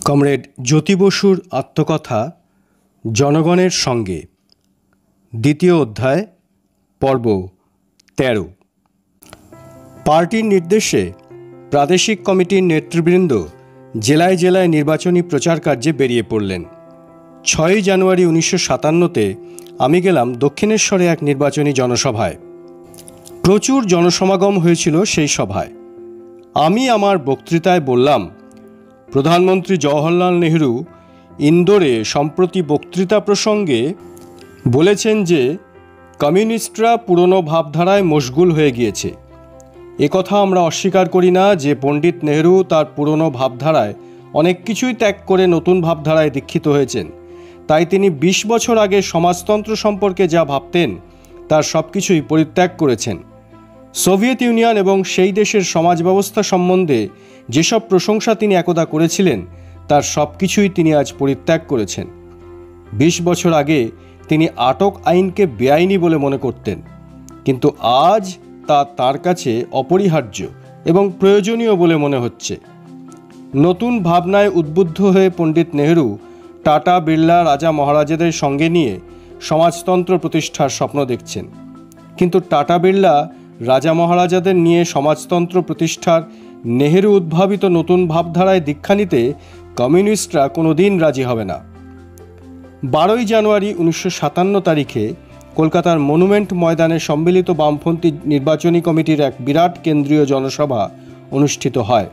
Comrade জ্যোতি বসুর আত্মকথা জনগণের সঙ্গে, দ্বিতীয় অধ্যায়, পর্ব ১৩। পার্টির নির্দেশে প্রাদেশিক কমিটির নেতৃবৃন্দ জেলায় জেলায় নির্বাচনী প্রচার কার্যে বেরিয়ে পড়লেন। ৬ই জানুয়ারি ১৯৫৭-তে আমি গেলাম দক্ষিণেশ্বরে এক নির্বাচনী জনসভায়। প্রচুর জনসমাগম হয়েছিল সেই সভায়। আমি আমার বক্তৃতায় বললাম, প্রধানমন্ত্রী জওহরলাল নেহরু ইন্দোরে সম্প্রতি বক্তৃতা প্রসঙ্গে বলেছেন যে কমিউনিস্টরা পুরনো ভাবধারায় মশগুল হয়ে গিয়েছে। একথা আমরা অস্বীকার করি না যে পণ্ডিত নেহরু তার পুরনো ভাবধারায় অনেক কিছুই ত্যাগ করে নতুন ভাবধারায় দীক্ষিত হয়েছেন। তাই তিনি ২০ বছর আগে সমাজতন্ত্র সম্পর্কে যা ভাবতেন তার সব কিছুই পরিত্যাগ করেছেন। সোভিয়েত ইউনিয়ন এবং সেই দেশের সমাজ ব্যবস্থা সম্বন্ধে যেসব প্রশংসা তিনি একদা করেছিলেন তার সব কিছুই তিনি আজ পরিত্যাগ করেছেন। ২০ বছর আগে তিনি আটক আইনকে বেআইনি বলে মনে করতেন, কিন্তু আজ তা তাঁর কাছে অপরিহার্য এবং প্রয়োজনীয় বলে মনে হচ্ছে। নতুন ভাবনায় উদ্বুদ্ধ হয়ে পণ্ডিত নেহরু টাটা, বিড়লা, রাজা মহারাজাদের সঙ্গে নিয়ে সমাজতন্ত্র প্রতিষ্ঠার স্বপ্ন দেখছেন। কিন্তু টাটা, বিড়লা, রাজা মহারাজাদের নিয়ে সমাজতন্ত্র প্রতিষ্ঠার নেহেরু উদ্ভাবিত নতুন ভাবধারায় দীক্ষা নিতে কমিউনিস্টরা কোনো দিন রাজি হবে না। ১২ই জানুয়ারি ১৯৫৭ তারিখে কলকাতার মনুমেন্ট ময়দানে সম্মিলিত বামপন্থী নির্বাচনী কমিটির এক বিরাট কেন্দ্রীয় জনসভা অনুষ্ঠিত হয়।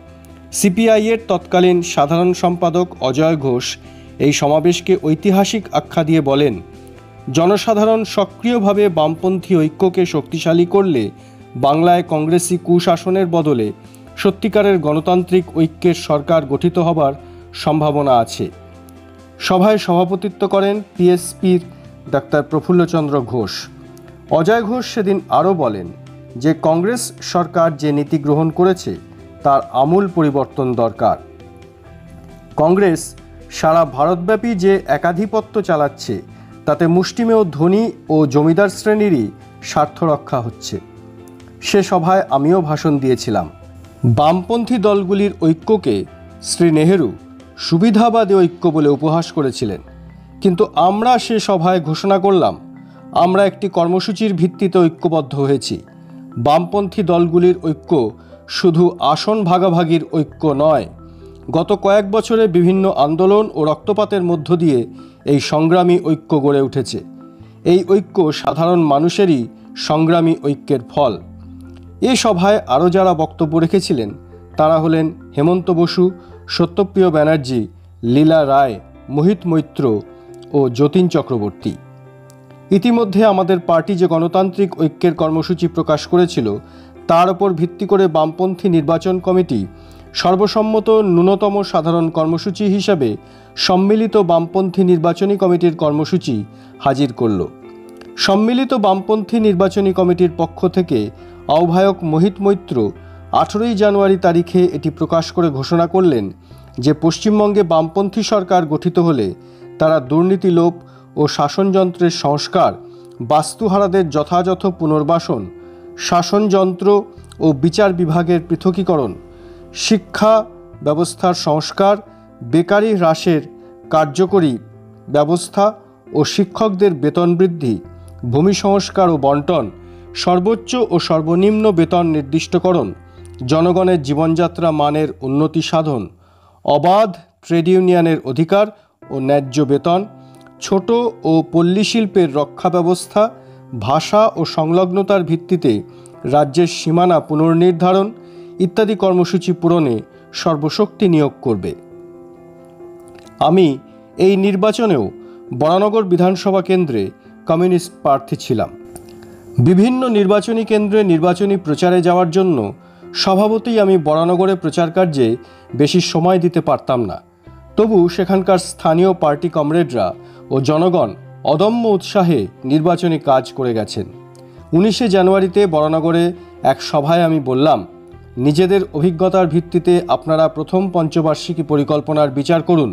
সিপিআইয়ের তৎকালীন সাধারণ সম্পাদক অজয় ঘোষ এই সমাবেশকে ঐতিহাসিক আখ্যা দিয়ে বলেন, জনসাধারণ সক্রিয়ভাবে বামপন্থী ঐক্যকে শক্তিশালী করলে বাংলায় কংগ্রেসি কুশাসনের বদলে সত্যিকারের গণতান্ত্রিক ঐক্যের সরকার গঠিত হবার সম্ভাবনা আছে। সভায় সভাপতিত্ব করেন পিএসপির ডাক্তার প্রফুল্লচন্দ্র ঘোষ। অজয় ঘোষ সেদিন আরও বলেন যে কংগ্রেস সরকার যে নীতি গ্রহণ করেছে তার আমূল পরিবর্তন দরকার। কংগ্রেস সারা ভারতব্যাপী যে একাধিপত্য চালাচ্ছে তাতে মুষ্টিমেয় ধনী ও জমিদার শ্রেণীরই স্বার্থ রক্ষা হচ্ছে। সে সভায় আমিও ভাষণ দিয়েছিলাম। বামপন্থী দলগুলির ঐক্যকে শ্রী নেহেরু সুবিধাবাদী ঐক্য বলে উপহাস করেছিলেন, কিন্তু আমরা সে সভায় ঘোষণা করলাম আমরা একটি কর্মসূচির ভিত্তিতে ঐক্যবদ্ধ হয়েছি। বামপন্থী দলগুলির ঐক্য শুধু আসন ভাগাভাগির ঐক্য নয়, গত কয়েক বছরে বিভিন্ন আন্দোলন ও রক্তপাতের মধ্য দিয়ে এই সংগ্রামী ঐক্য গড়ে উঠেছে। এই ঐক্য সাধারণ মানুষেরই সংগ্রামী ঐক্যের ফল। এ সভায় আরও যারা বক্তব্য রেখেছিলেন তারা হলেন হেমন্ত বসু, সত্যপ্রিয় ব্যানার্জি, লীলা রায়, মোহিত মৈত্র ও যতীন চক্রবর্তী। ইতিমধ্যে আমাদের পার্টি যে গণতান্ত্রিক ঐক্যের কর্মসূচি প্রকাশ করেছিল তার উপর ভিত্তি করে বামপন্থী নির্বাচন কমিটি সর্বসম্মত ন্যূনতম সাধারণ কর্মসূচি হিসাবে সম্মিলিত বামপন্থী নির্বাচনী কমিটির কর্মসূচি হাজির করল। সম্মিলিত বামপন্থী নির্বাচনী কমিটির পক্ষ থেকে আহ্বায়ক মোহিত মৈত্র 18ই জানুয়ারি তারিখে এটি প্রকাশ করে ঘোষণা করলেন যে পশ্চিমবঙ্গে বামপন্থী সরকার গঠিত হলে তারা দুর্নীতি লোপ ও শাসনযন্ত্রের সংস্কার, বাস্তুহারাদের যথাযথ পুনর্বাসন, শাসনযন্ত্র ও বিচার বিভাগের পৃথকীকরণ, শিক্ষা ব্যবস্থার সংস্কার, বেকারি হ্রাসের কার্যকরী ব্যবস্থা ও শিক্ষকদের বেতন বৃদ্ধি, ভূমি সংস্কার ও বন্টন, সর্বোচ্চ ও সর্বনিম্ন বেতন নির্দিষ্টকরণ, জনগণের জীবনযাত্রা মানের উন্নতি সাধন, অবাধ ট্রেড ইউনিয়নের অধিকার ও ন্যায্য বেতন, ছোট ও পল্লী শিল্পের রক্ষা ব্যবস্থা, ভাষা ও সংলগ্নতার ভিত্তিতে রাজ্যের সীমানা পুনর্নির্ধারণ ইত্যাদি কর্মসূচি পূরণে সর্বশক্তি নিয়োগ করবে। আমি এই নির্বাচনেও বরানগর বিধানসভা কেন্দ্রে কমিউনিস্ট প্রার্থী ছিলাম। বিভিন্ন নির্বাচনী কেন্দ্রে নির্বাচনী প্রচারে যাওয়ার জন্য স্বভাবতই আমি বরানগরে প্রচার কার্যে বেশি সময় দিতে পারতাম না। তবু সেখানকার স্থানীয় পার্টি কমরেডরা ও জনগণ অদম্য উৎসাহে নির্বাচনী কাজ করে গেছেন। 19শে জানুয়ারিতে বরানগরে এক সভায় আমি বললাম, নিজেদের অভিজ্ঞতার ভিত্তিতে আপনারা প্রথম পঞ্চবার্ষিকী পরিকল্পনার বিচার করুন,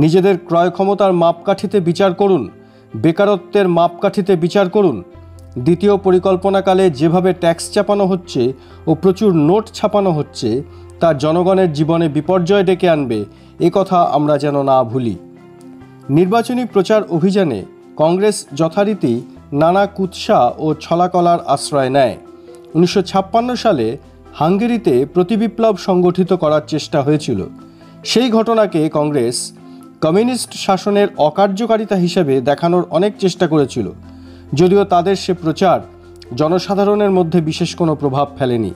নিজেদের ক্রয় ক্ষমতার মাপকাঠিতে বিচার করুন, বেকারত্বের মাপকাঠিতে বিচার করুন। দ্বিতীয় পরিকল্পনাকালে যেভাবে ট্যাক্স চাপানো হচ্ছে ও প্রচুর নোট ছাপানো হচ্ছে তা জনগণের জীবনে বিপর্যয় ডেকে আনবে, এ কথা আমরা যেন না ভুলি। নির্বাচনী প্রচার অভিযানে কংগ্রেস যথারীতি নানা কুৎসা ও ছলাকলার আশ্রয় নেয়। 1956 সালে হাঙ্গেরিতে প্রতিবিপ্লব সংগঠিত করার চেষ্টা হয়েছিল। সেই ঘটনাকে কংগ্রেস কমিউনিস্ট শাসনের অকার্যকারিতা হিসেবে দেখানোর অনেক চেষ্টা করেছিল, যদিও তাদের সে প্রচার জনসাধারণের মধ্যে বিশেষ কোনো প্রভাব ফেলেনি।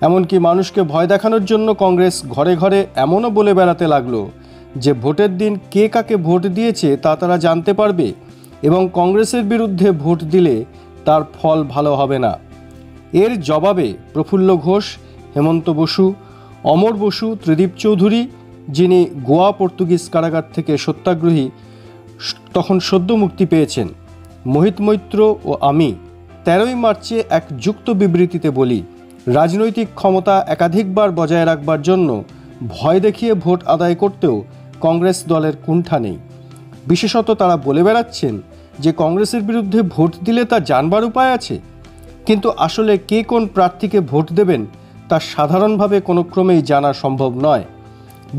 এমনকি মানুষকে ভয় দেখানোর জন্য কংগ্রেস ঘরে ঘরে এমনও বলে বেড়াতে লাগলো যে ভোটের দিন কে কাকে ভোট দিয়েছে তা তারা জানতে পারবে এবং কংগ্রেসের বিরুদ্ধে ভোট দিলে তার ফল ভালো হবে না। এর জবাবে প্রফুল্ল ঘোষ, হেমন্ত বসু, অমর বসু, ত্রিদীপ চৌধুরী, যিনি গোয়া পর্তুগিজ কারাগার থেকে সত্যাগ্রহী তখন সদ্য মুক্তি পেয়েছেন, মোহিত মৈত্র ও আমি 13ই মার্চে এক যুক্ত বিবৃতিতে বলি, রাজনৈতিক ক্ষমতা একাধিকবার বজায় রাখবার জন্য ভয় দেখিয়ে ভোট আদায় করতেও কংগ্রেস দলের কুণ্ঠা নেই। বিশেষত তারা বলে বেড়াচ্ছেন যে কংগ্রেসের বিরুদ্ধে ভোট দিলে তা জানবার উপায় আছে, কিন্তু আসলে কে কোন প্রার্থীকে ভোট দেবেন তা সাধারণভাবে কোনো ক্রমেই জানা সম্ভব নয়।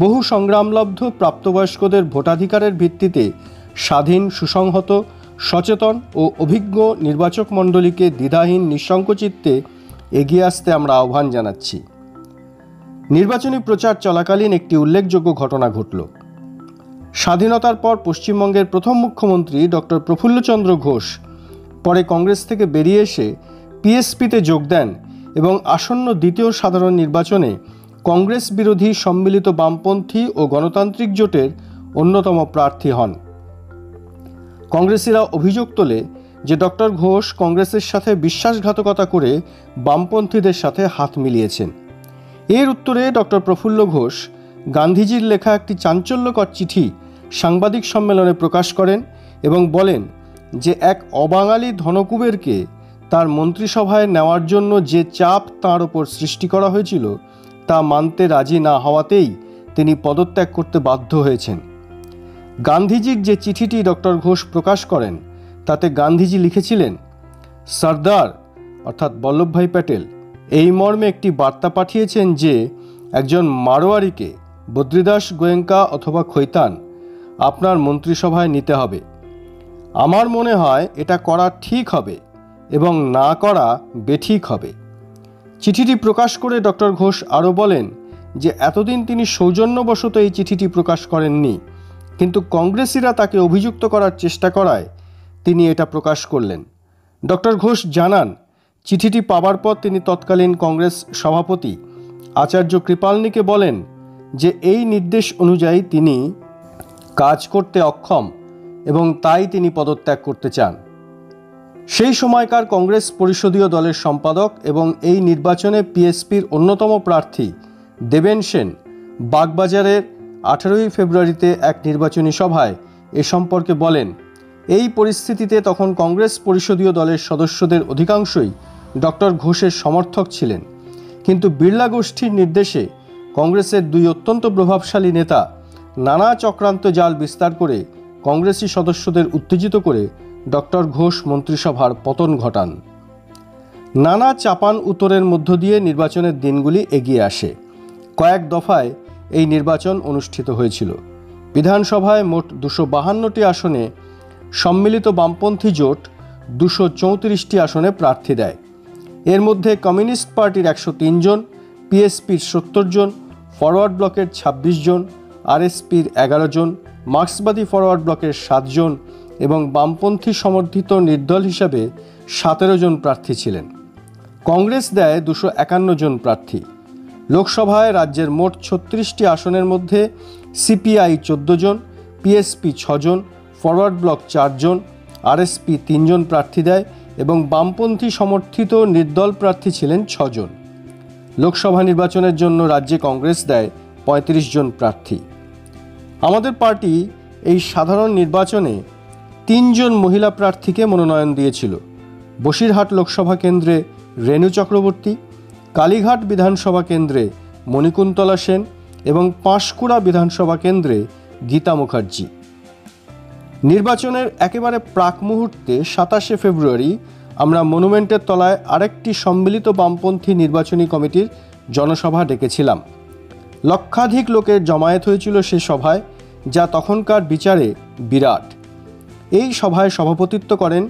বহু সংগ্রামলব্ধ প্রাপ্তবয়স্কদের ভোটাধিকারের ভিত্তিতে স্বাধীন, সুসংহত, সচেতন ও অভিজ্ঞ নির্বাচক মণ্ডলীকে দ্বিধাহীন নিঃসংকোচিত্তে এগিয়ে আসতে আমরা আহ্বান জানাচ্ছি। নির্বাচনী প্রচার চলাকালীন একটি উল্লেখযোগ্য ঘটনা ঘটল। স্বাধীনতার পর পশ্চিমবঙ্গের প্রথম মুখ্যমন্ত্রী ডক্টর প্রফুল্লচন্দ্র ঘোষ পরে কংগ্রেস থেকে বেরিয়ে এসে পিএসপিতে যোগ দেন এবং আসন্ন দ্বিতীয় সাধারণ নির্বাচনে কংগ্রেস বিরোধী সম্মিলিত বামপন্থী ও গণতান্ত্রিক জোটের অন্যতম প্রার্থী হন। কংগ্রেসিরা অভিযোগ তোলে যে ডক্টর ঘোষ কংগ্রেসের সাথে বিশ্বাসঘাতকতা করে বামপন্থীদের সাথে হাত মিলিয়েছেন। এর উত্তরে ডক্টর প্রফুল্ল ঘোষ গান্ধীজির লেখা একটি চাঞ্চল্যকর চিঠি সাংবাদিক সম্মেলনে প্রকাশ করেন এবং বলেন যে এক অবাঙালি ধনকুবেরকে তার মন্ত্রিসভায় নেওয়ার জন্য যে চাপ তাঁর ওপর সৃষ্টি করা হয়েছিল তা মানতে রাজি না হওয়াতেই তিনি পদত্যাগ করতে বাধ্য হয়েছেন। গান্ধীজির যে চিঠিটি ডক্টর ঘোষ প্রকাশ করেন তাতে গান্ধীজি লিখেছিলেন, সর্দার অর্থাৎ বল্লভভাই প্যাটেল এই মর্মে একটি বার্তা পাঠিয়েছেন যে একজন মারোয়ারিকে বদ্রীদাস গোয়েঙ্কা অথবা খৈতান আপনার মন্ত্রিসভায় নিতে হবে। আমার মনে হয় এটা করা ঠিক হবে এবং না করা বেঠিক হবে। চিঠিটি প্রকাশ করে ডক্টর ঘোষ আরও বলেন যে এতদিন তিনি সৌজন্যবশত এই চিঠিটি প্রকাশ করেননি, কিন্তু কংগ্রেসিরা তাকে অভিযুক্ত করার চেষ্টা করায় তিনি এটা প্রকাশ করলেন। ডক্টর ঘোষ জানান, চিঠিটি পাবার পর তিনি তৎকালীন কংগ্রেস সভাপতি আচার্য কৃপালনিকে বলেন যে এই নির্দেশ অনুযায়ী তিনি কাজ করতে অক্ষম এবং তাই তিনি পদত্যাগ করতে চান। সেই সময়কার কংগ্রেস পরিষদীয় দলের সম্পাদক এবং এই নির্বাচনে পিএসপির অন্যতম প্রার্থী দেবেন সেন বাগবাজারের 18ই ফেব্রুয়ারিতে এক নির্বাচনী সভায় এ সম্পর্কে বলেন, এই পরিস্থিতিতে তখন কংগ্রেস পরিষদীয় দলের সদস্যদের অধিকাংশই ডক্টর ঘোষের সমর্থক ছিলেন, কিন্তু বিড়লা গোষ্ঠীর নির্দেশে কংগ্রেসের দুই অত্যন্ত প্রভাবশালী নেতা নানা চক্রান্ত জাল বিস্তার করে কংগ্রেসি সদস্যদের উত্তেজিত করে ডক্টর ঘোষ মন্ত্রিসভার পতন ঘটান। নানা চাপান উত্তরের মধ্য দিয়ে নির্বাচনের দিনগুলি এগিয়ে আসে। কয়েক দফায় এই নির্বাচন অনুষ্ঠিত হয়েছিল। বিধানসভায় মোট 252টি আসনে সম্মিলিত বামপন্থী জোট 234টি আসনে প্রার্থী দেয়। এর মধ্যে কমিউনিস্ট পার্টির 103 জন, পিএসপির 70 জন, ফরওয়ার্ড ব্লকের 26 জন, আরএসপির 11 জন, মার্ক্সবাদী ফরওয়ার্ড ব্লকের 7 জন এবং বামপন্থী সমর্থিত নির্দল হিসাবে 17 জন প্রার্থী ছিলেন। কংগ্রেস দেয় 251 জন প্রার্থী। লোকসভায় রাজ্যের মোট 36টি আসনের মধ্যে সিপিআই 14 জন, পিএসপি 6 জন, ফরওয়ার্ড ব্লক 4 জন, আরএসপি 3 জন প্রার্থী দেয় এবং বামপন্থী সমর্থিত নির্দল প্রার্থী ছিলেন 6 জন। লোকসভা নির্বাচনের জন্য রাজ্যে কংগ্রেস দেয় 35 জন প্রার্থী। আমাদের পার্টি এই সাধারণ নির্বাচনে 3 জন মহিলা প্রার্থীকে মনোনয়ন দিয়েছিল। বসিরহাট লোকসভা কেন্দ্রে রেণু চক্রবর্তী, কালীঘাট বিধানসভা কেন্দ্রে মণিকুন্তলা সেন এবং পাঁশকুড়া বিধানসভা কেন্দ্রে গীতা মুখার্জি। নির্বাচনের একেবারে প্রাক মুহূর্তে 27শে ফেব্রুয়ারি আমরা মনুমেন্টের তলায় আরেকটি সম্মিলিত বামপন্থী নির্বাচনী কমিটির জনসভা ডেকেছিলাম। লক্ষাধিক লোকের জমায়েত হয়েছিল সে সভায়, যা তখনকার বিচারে বিরাট। এই সভায় সভাপতিত্ব করেন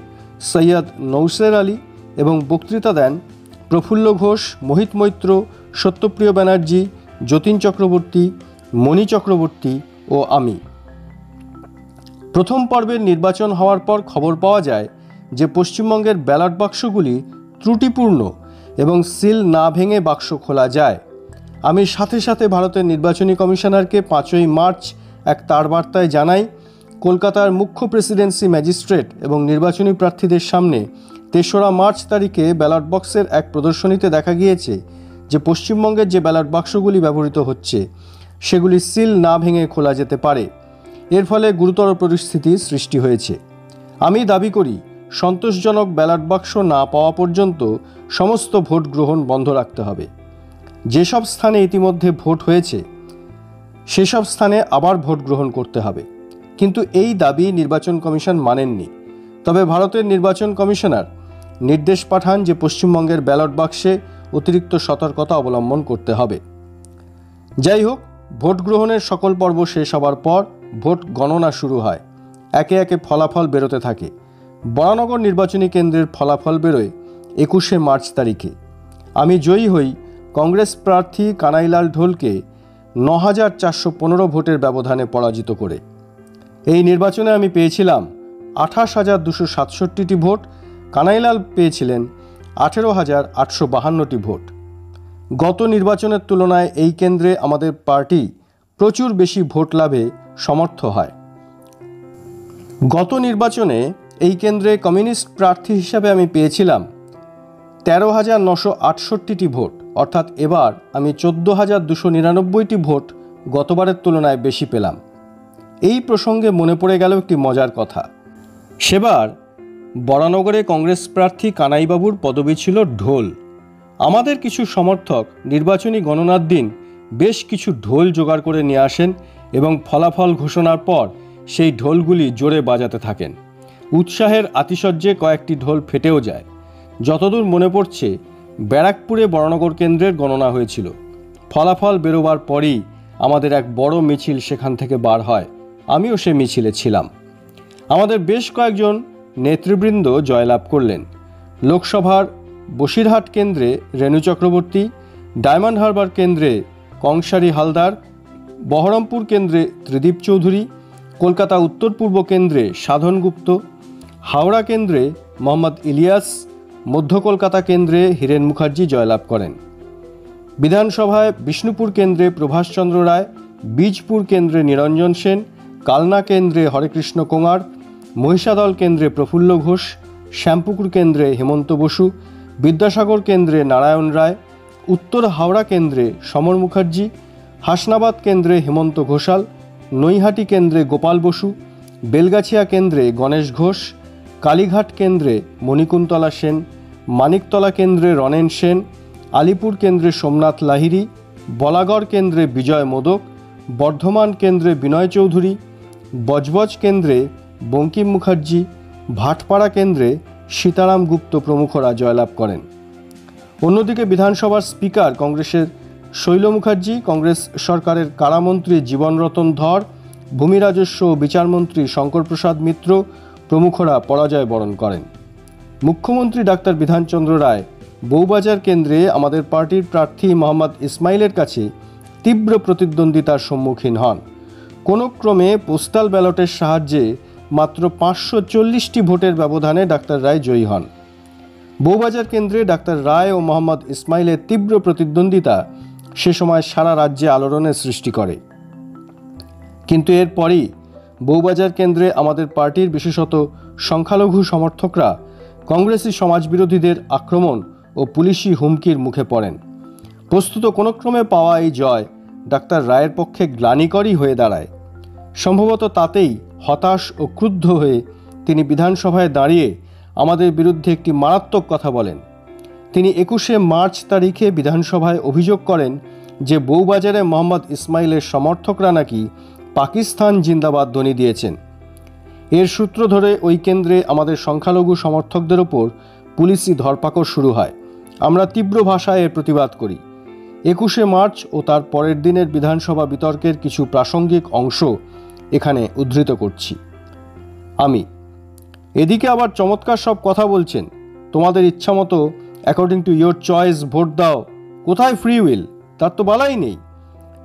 সৈয়দ নৌসের আলী এবং বক্তৃতা দেন প্রফুল্ল ঘোষ, মোহিত মৈত্র, সত্যপ্রিয় ব্যানার্জি, যতীন চক্রবর্তী, মণি চক্রবর্তী ও আমি। প্রথম পর্বের নির্বাচন হওয়ার পর খবর পাওয়া যায় যে পশ্চিমবঙ্গের ব্যালট বাক্সগুলি ত্রুটিপূর্ণ এবং সিল না ভেঙে বাক্স খোলা যায়। আমি সাথে সাথে ভারতের নির্বাচনী কমিশনারকে 5ই মার্চ এক তারবার্তায় জানাই, কলকাতার মুখ্য প্রেসিডেন্সি ম্যাজিস্ট্রেট এবং নির্বাচনী প্রার্থীদের সামনে 3রা মার্চ তারিখে ব্যালট বক্সের এক প্রদর্শনীতে দেখা গিয়েছে যে পশ্চিমবঙ্গের যে ব্যালট বাক্সগুলি ব্যবহৃত হচ্ছে সেগুলি সিল না ভেঙে খোলা যেতে পারে। এর ফলে গুরুতর পরিস্থিতির সৃষ্টি হয়েছে। আমি দাবি করি, সন্তোষজনক ব্যালট বাক্স না পাওয়া পর্যন্ত সমস্ত ভোট গ্রহণ বন্ধ রাখতে হবে। যেসব স্থানে ইতিমধ্যে ভোট হয়েছে সেসব স্থানে আবার ভোট গ্রহণ করতে হবে। কিন্তু এই দাবি নির্বাচন কমিশন মানেননি। তবে ভারতের নির্বাচন কমিশনার নির্দেশ পাঠান যে পশ্চিমবঙ্গের ব্যালট বাক্সে অতিরিক্ত সতর্কতা অবলম্বন করতে হবে। যাই হোক, ভোট গ্রহণের সকল পর্ব শেষ হবার পর ভোট গণনা শুরু হয়। একে একে ফলাফল বেরোতে থাকে। বরানগর নির্বাচনী কেন্দ্রের ফলাফল বেরোয় 21শে মার্চ তারিখে। আমি জয়ী হই কংগ্রেস প্রার্থী কানাইলাল ঢোলকে 9,415 ভোটের ব্যবধানে পরাজিত করে। এই নির্বাচনে আমি পেয়েছিলাম 28,267টি ভোট, কানাইলাল পেয়েছিলেন 18,852টি ভোট। গত নির্বাচনের তুলনায় এই কেন্দ্রে আমাদের পার্টি প্রচুর বেশি ভোট লাভে সমর্থ হয়। গত নির্বাচনে এই কেন্দ্রে কমিউনিস্ট প্রার্থী হিসাবে আমি পেয়েছিলাম 13,968টি ভোট, অর্থাৎ এবার আমি 14,299টি ভোট গতবারের তুলনায় বেশি পেলাম। এই প্রসঙ্গে মনে পড়ে গেল একটি মজার কথা। সেবার বরানগরে কংগ্রেস প্রার্থী কানাইবাবুর পদবি ছিল ঢোল। আমাদের কিছু সমর্থক নির্বাচনী গণনার দিন বেশ কিছু ঢোল জোগাড় করে নিয়ে আসেন এবং ফলাফল ঘোষণার পর সেই ঢোলগুলি জোরে বাজাতে থাকেন। উৎসাহের আতিশয্যে কয়েকটি ঢোল ফেটেও যায়। যতদূর মনে পড়ছে, ব্যারাকপুরে বরানগর কেন্দ্রের গণনা হয়েছিল। ফলাফল বেরোবার পরই আমাদের এক বড় মিছিল সেখান থেকে বার হয়। আমিও সে মিছিলে ছিলাম। আমাদের বেশ কয়েকজন নেতৃবৃন্দ জয়লাভ করলেন। লোকসভার বসিরহাট কেন্দ্রে রেণু চক্রবর্তী, ডায়মন্ড হারবার কেন্দ্রে কংসারী হালদার, বহরমপুর কেন্দ্রে ত্রিদীপ চৌধুরী, কলকাতা উত্তর পূর্ব কেন্দ্রে সাধন গুপ্ত, হাওড়া কেন্দ্রে মোহাম্মদ ইলিয়াস, মধ্য কলকাতা কেন্দ্রে হীরেন মুখার্জি জয়লাভ করেন। বিধানসভায় বিষ্ণুপুর কেন্দ্রে প্রভাষচন্দ্র রায়, বীজপুর কেন্দ্রে নিরঞ্জন সেন, কালনা কেন্দ্রে হরেকৃষ্ণ কোঙার, মহিষাদল কেন্দ্রে প্রফুল্ল ঘোষ, শ্যামপুকুর কেন্দ্রে হেমন্ত বসু, বিদ্যাসাগর কেন্দ্রে নারায়ণ রায়, উত্তর হাওড়া কেন্দ্রে সমর মুখার্জি, হাসনাবাদ কেন্দ্রে হেমন্ত ঘোষাল, নৈহাটি কেন্দ্রে গোপাল বসু, বেলগাছিয়া কেন্দ্রে গণেশ ঘোষ, কালীঘাট কেন্দ্রে মণিকুন্তলা সেন, মানিকতলা কেন্দ্রে রনেন সেন, আলিপুর কেন্দ্রে সোমনাথ লাহিড়ী, বলাগড় কেন্দ্রে বিজয় মোদক, বর্ধমান কেন্দ্রে বিনয় চৌধুরী, বজবজ কেন্দ্রে বঙ্কিম মুখার্জি, ভাটপাড়া কেন্দ্রে সীতারাম গুপ্ত প্রমুখরা জয়লাভ করেন। অন্যদিকে বিধানসভার স্পিকার কংগ্রেসের শৈল মুখার্জি, কংগ্রেস সরকারের কারামন্ত্রী জীবনরতন ধর, ভূমি রাজস্ব ও বিচারমন্ত্রী শঙ্কর প্রসাদ মিত্র প্রমুখরা পরাজয় বরণ করেন। মুখ্যমন্ত্রী ডাক্তার বিধানচন্দ্র রায় বউবাজার কেন্দ্রে আমাদের পার্টির প্রার্থী মোহাম্মদ ইসমাইলের কাছে তীব্র প্রতিদ্বন্দ্বিতার সম্মুখীন হন। কোনো ক্রমে পোস্টাল ব্যালটের সাহায্যে মাত্র 540টি ভোটের ব্যবধানে ডাক্তার রায় জয়ী হন। বউবাজার কেন্দ্রে ডাক্তার রায় ও মোহাম্মদ ইসমাইলের তীব্র প্রতিদ্বন্দ্বিতা সে সময় সারা রাজ্যে আলোড়নের সৃষ্টি করে। কিন্তু এরপরই বউবাজার কেন্দ্রে আমাদের পার্টির বিশেষত সংখ্যালঘু সমর্থকরা কংগ্রেসি সমাজবিরোধীদের আক্রমণ ও পুলিশি হুমকির মুখে পড়েন। প্রস্তুত কোনো ক্রমে পাওয়া এই জয় ডাক্তার রায়ের পক্ষে গ্লানিকরই হয়ে দাঁড়ায়। সম্ভবত তাতেই হতাশ ও ক্রুদ্ধ হয়ে তিনি বিধানসভায় দাঁড়িয়ে আমাদের বিরুদ্ধে একটি মারাত্মক কথা বলেন। তিনি 21শে মার্চ তারিখে বিধানসভায় অভিযোগ করেন যে বউবাজারে মোহাম্মদ ইসমাইলের সমর্থকরা নাকি পাকিস্তান জিন্দাবাদ ধ্বনি দিয়েছেন। এর সূত্র ধরে ওই কেন্দ্রে আমাদের সংখ্যালঘু সমর্থকদের ওপর পুলিশি ধরপাকড় শুরু হয়। আমরা তীব্র ভাষায় এর প্রতিবাদ করি। 21শে মার্চ ও তার পরের দিনের বিধানসভা বিতর্কের কিছু প্রাসঙ্গিক অংশ এখানে উদ্ধৃত করছি। আমি, এদিকে আবার চমৎকার সব কথা বলছেন, তোমাদের ইচ্ছা মতো according to your choice vote দাও, কোথায় ফ্রি উইল, তার তো বলাই নেই।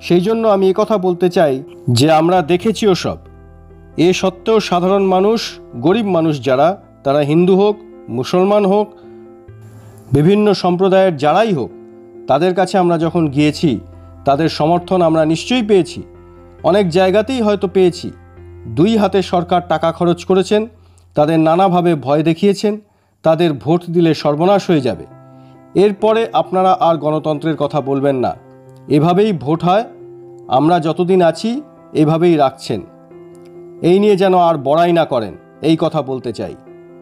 সেই জন্য আমি কথা বলতে চাই যে আমরা দেখেছি ওসব। এ সত্ত্বেও সাধারণ মানুষ, গরিব মানুষ যারা, তারা হিন্দু হোক, মুসলমান হোক, বিভিন্ন সম্প্রদায়ের যারাই হোক, তাদের কাছে আমরা যখন গিয়েছি তাদের সমর্থন আমরা নিশ্চয়ই পেয়েছি। অনেক জায়গাতেই হয়তো পেয়েছি। দুই হাতে সরকার টাকা খরচ করেছেন, তাদের নানাভাবে ভয় দেখিয়েছেন, তাদের ভোট দিলে সর্বনাশ হয়ে যাবে। এরপরে আপনারা আর গণতন্ত্রের কথা বলবেন না। এভাবেই ভোট হয়, আমরা যতদিন আছি এভাবেই রাখছেন। এই নিয়ে যেন আর বড়াই না করেন, এই কথা বলতে চাই।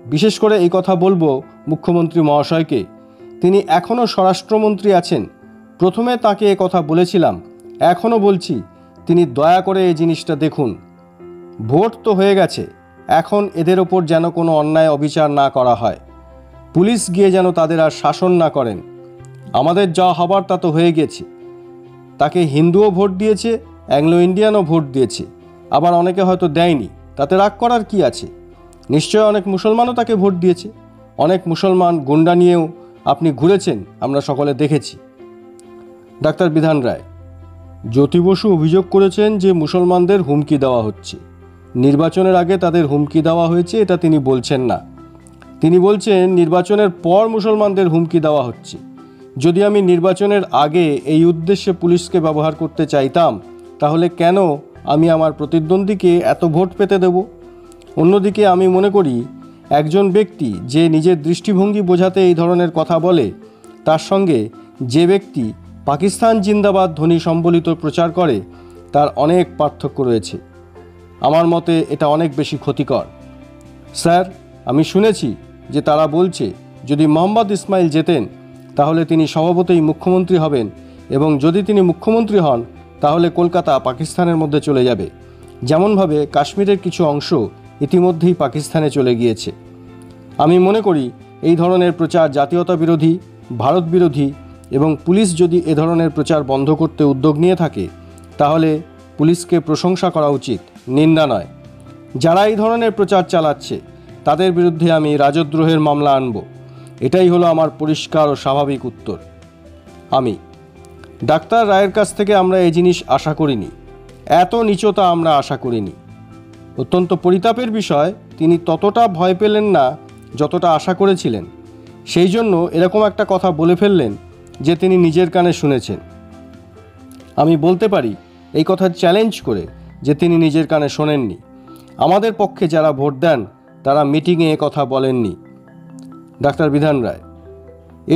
বিশেষ করে এই কথা বলবো মুখ্যমন্ত্রী মহাশয়কে। তিনি এখনও স্বরাষ্ট্রমন্ত্রী আছেন। প্রথমে তাকে এ কথা বলেছিলাম, এখনও বলছি, তিনি দয়া করে এই জিনিসটা দেখুন। ভোট তো হয়ে গেছে, এখন এদের ওপর যেন কোনো অন্যায় অবিচার না করা হয়। পুলিশ গিয়ে যেন তাদের আর শাসন না করেন। আমাদের যা হবার তা তো হয়ে গেছে। তাকে হিন্দুও ভোট দিয়েছে, অ্যাংলো ইন্ডিয়ানও ভোট দিয়েছে, আবার অনেকে হয়তো দেয়নি, তাতে রাগ করার কি আছে? নিশ্চয় অনেক মুসলমানও তাকে ভোট দিয়েছে। অনেক মুসলমান গুন্ডা নিয়েও আপনি ঘুরেছেন, আমরা সকলে দেখেছি। ডাক্তার বিধান রায়, জ্যোতি বসু অভিযোগ করেছেন যে মুসলমানদের হুমকি দেওয়া হচ্ছে। নির্বাচনের আগে তাদের হুমকি দেওয়া হয়েছে এটা তিনি বলছেন না। তিনি বলছেন নির্বাচনের পর মুসলমানদের হুমকি দেওয়া হচ্ছে। যদি আমি নির্বাচনের আগে এই উদ্দেশ্যে পুলিশকে ব্যবহার করতে চাইতাম, তাহলে কেন আমি আমার প্রতিদ্বন্দ্বীকে এত ভোট পেতে দেব? অন্যদিকে আমি মনে করি একজন ব্যক্তি যে নিজের দৃষ্টিভঙ্গি বোঝাতে এই ধরনের কথা বলে, তার সঙ্গে যে ব্যক্তি পাকিস্তান জিন্দাবাদ ধ্বনি সম্বলিত প্রচার করে, তার অনেক পার্থক্য রয়েছে। আমার মতে এটা অনেক বেশি ক্ষতিকর। স্যার, আমি শুনেছি যে তারা বলছে যদি মোহাম্মদ ইসমাইল জেতেন তাহলে তিনি স্বভাবতই মুখ্যমন্ত্রী হবেন, এবং যদি তিনি মুখ্যমন্ত্রী হন তাহলে কলকাতা পাকিস্তানের মধ্যে চলে যাবে, যেমনভাবে কাশ্মীরের কিছু অংশ ইতিমধ্যেই পাকিস্তানে চলে গিয়েছে। আমি মনে করি এই ধরনের প্রচার জাতীয়তা বিরোধী, ভারত বিরোধী, এবং পুলিশ যদি এ ধরনের প্রচার বন্ধ করতে উদ্যোগ নিয়ে থাকে তাহলে পুলিশকে প্রশংসা করা উচিত, নিন্দা নয়। যারা এই ধরনের প্রচার চালাচ্ছে তাদের বিরুদ্ধে আমি রাজদ্রোহের মামলা আনব। এটাই হলো আমার পরিষ্কার ও স্বাভাবিক উত্তর। আমি, ডাক্তার রায়ের কাছ থেকে আমরা এই জিনিস আশা করিনি, এত নীচতা আমরা আশা করিনি। অত্যন্ত পরিতাপের বিষয়, তিনি ততটা ভয় পেলেন না যতটা আশা করেছিলেন। সেই জন্য এরকম একটা কথা বলে ফেললেন যে তিনি নিজের কানে শুনেছেন। আমি বলতে পারি এই কথা চ্যালেঞ্জ করে যে তিনি নিজের কানে শোনেননি। আমাদের পক্ষে যারা ভোট দেন তারা মিটিংয়ে এ কথা বলেননি। ডাক্তার বিধান রায়,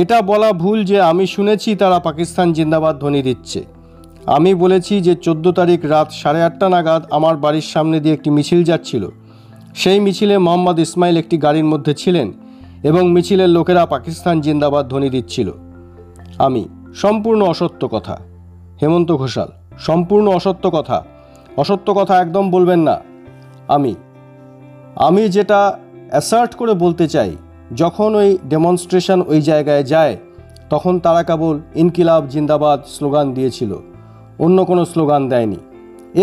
এটা বলা ভুল যে আমি শুনেছি তারা পাকিস্তান জিন্দাবাদ ধ্বনি দিচ্ছে। আমি বলেছি যে 14 তারিখ রাত 8:30 নাগাদ আমার বাড়ির সামনে দিয়ে একটি মিছিল যাচ্ছিল। সেই মিছিলে মোহাম্মদ ইসমাইল একটি গাড়ির মধ্যে ছিলেন এবং মিছিলের লোকেরা পাকিস্তান জিন্দাবাদ ধ্বনি দিচ্ছিল। আমি, সম্পূর্ণ অসত্য কথা। হেমন্ত ঘোষাল, সম্পূর্ণ অসত্য কথা। অসত্য কথা একদম বলবেন না। আমি যেটা অ্যাসার্ট করে বলতে চাই, যখন ওই ডেমনস্ট্রেশন ওই জায়গায় যায় তখন তারা কেবল ইনকিলাব জিন্দাবাদ স্লোগান দিয়েছিল, অন্য কোনো স্লোগান দেয়নি।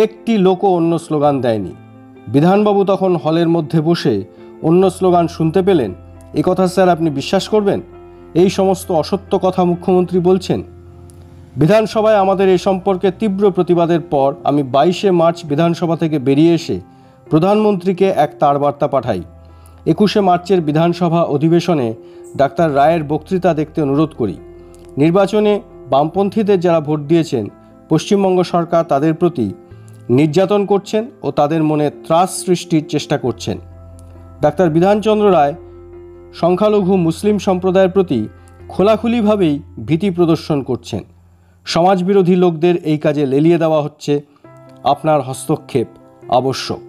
একটি লোকও অন্য স্লোগান দেয়নি। বিধানবাবু তখন হলের মধ্যে বসে অন্য স্লোগান শুনতে পেলেন। এ কথা স্যার আপনি বিশ্বাস করবেন? এই সমস্ত অসত্য কথা মুখ্যমন্ত্রী বলছেন। বিধানসভায় আমাদের এ সম্পর্কে তীব্র প্রতিবাদের পর আমি 22শে মার্চ বিধানসভা থেকে বেরিয়ে এসে প্রধানমন্ত্রীকে এক তারবার্তা পাঠাই। 21শে মার্চের বিধানসভা অধিবেশনে ডাক্তার রায়ের বক্তৃতা দেখতে অনুরোধ করি। নির্বাচনে বামপন্থীদের যারা ভোট দিয়েছেন, পশ্চিমবঙ্গ সরকার তাদের প্রতি নির্যাতন করছেন ও তাদের মনে ত্রাস সৃষ্টির চেষ্টা করছেন। ডাক্তার বিধানচন্দ্র রায় সংখ্যালঘু মুসলিম সম্প্রদায়ের প্রতি খোলাখুলিভাবেই ভীতি প্রদর্শন করছেন। সমাজবিরোধী লোকদের এই কাজে লেলিয়ে দেওয়া হচ্ছে। আপনার হস্তক্ষেপ আবশ্যক।